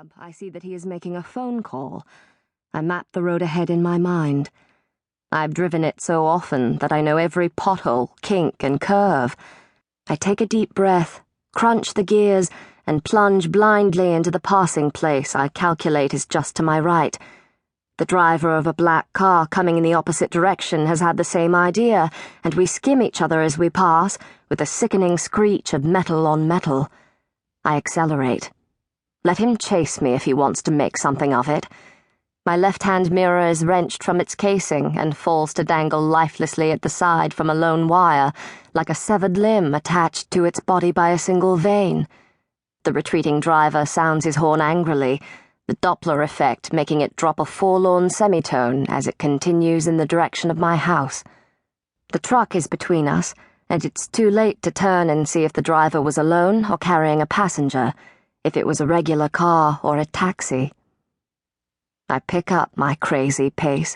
cab, I see that he is making a phone call. I map the road ahead in my mind. I've driven it so often that I know every pothole, kink, and curve. I take a deep breath, crunch the gears, and plunge blindly into the passing place I calculate is just to my right. The driver of a black car coming in the opposite direction has had the same idea, and we skim each other as we pass, with a sickening screech of metal on metal. I accelerate. Let him chase me if he wants to make something of it. My left-hand mirror is wrenched from its casing and falls to dangle lifelessly at the side from a lone wire, like a severed limb attached to its body by a single vein. The retreating driver sounds his horn angrily, the Doppler effect making it drop a forlorn semitone as it continues in the direction of my house. The truck is between us, and it's too late to turn and see if the driver was alone or carrying a passenger, if it was a regular car or a taxi. I pick up my crazy pace.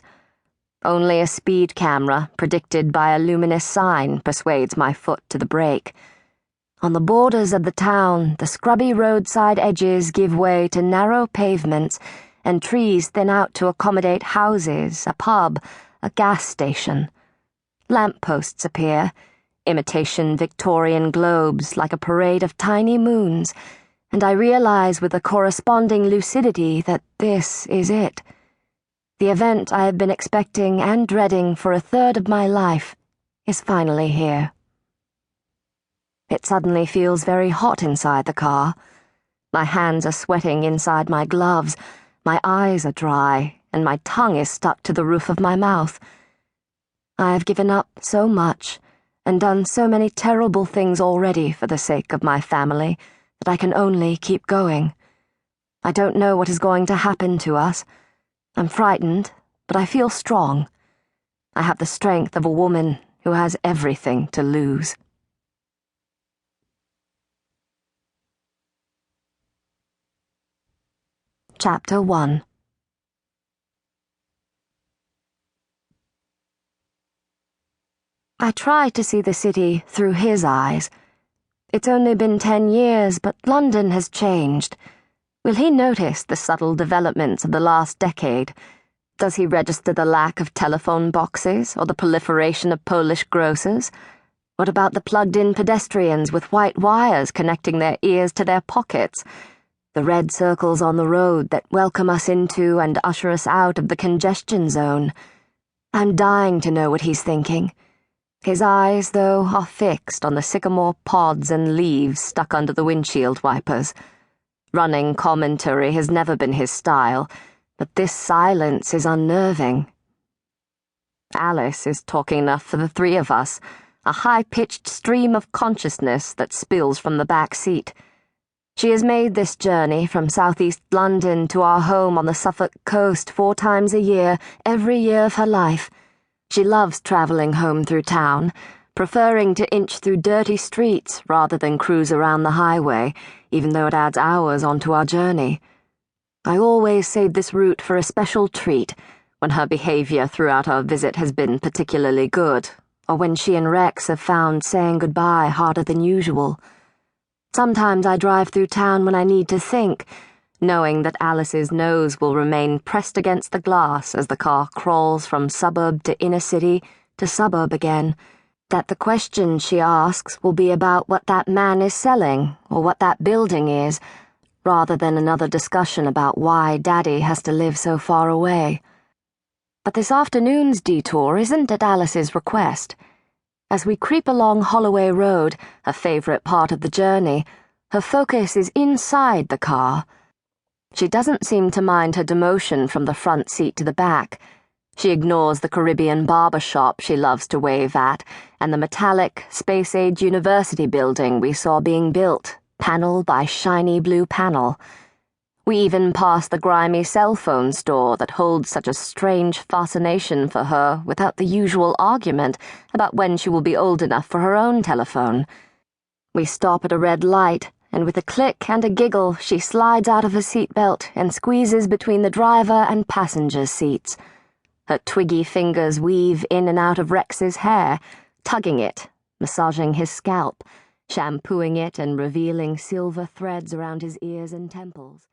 Only a speed camera, predicted by a luminous sign, persuades my foot to the brake. On the borders of the town, the scrubby roadside edges give way to narrow pavements, and trees thin out to accommodate houses, a pub, a gas station. Lampposts appear, imitation Victorian globes like a parade of tiny moons, and I realize with a corresponding lucidity that this is it. The event I have been expecting and dreading for a third of my life is finally here. It suddenly feels very hot inside the car. My hands are sweating inside my gloves, my eyes are dry, and my tongue is stuck to the roof of my mouth. I have given up so much and done so many terrible things already for the sake of my family that I can only keep going. I don't know what is going to happen to us. I'm frightened, but I feel strong. I have the strength of a woman who has everything to lose. Chapter 1. I try to see the city through his eyes. It's only been 10 years, but London has changed. Will he notice the subtle developments of the last decade? Does he register the lack of telephone boxes or the proliferation of Polish grocers? What about the plugged-in pedestrians with white wires connecting their ears to their pockets? The red circles on the road that welcome us into and usher us out of the congestion zone? I'm dying to know what he's thinking. His eyes, though, are fixed on the sycamore pods and leaves stuck under the windshield wipers. Running commentary has never been his style, but this silence is unnerving. Alice is talking enough for the three of us, a high-pitched stream of consciousness that spills from the back seat. She has made this journey from southeast London to our home on the Suffolk coast 4 times a year, every year of her life. She loves travelling home through town, preferring to inch through dirty streets rather than cruise around the highway, even though it adds hours onto our journey. I always save this route for a special treat, when her behaviour throughout our visit has been particularly good, or when she and Rex have found saying goodbye harder than usual. Sometimes I drive through town when I need to think, knowing that Alice's nose will remain pressed against the glass as the car crawls from suburb to inner city to suburb again, that the question she asks will be about what that man is selling or what that building is, rather than another discussion about why Daddy has to live so far away. But this afternoon's detour isn't at Alice's request. As we creep along Holloway Road, a favourite part of the journey, her focus is inside the car. She doesn't seem to mind her demotion from the front seat to the back. She ignores the Caribbean barber shop she loves to wave at, and the metallic, space-age university building we saw being built, panel by shiny blue panel. We even pass the grimy cell phone store that holds such a strange fascination for her without the usual argument about when she will be old enough for her own telephone. We stop at a red light, and with a click and a giggle she slides out of her seatbelt and squeezes between the driver and passenger's seats. Her twiggy fingers weave in and out of Rex's hair, tugging it, massaging his scalp, shampooing it and revealing silver threads around his ears and temples.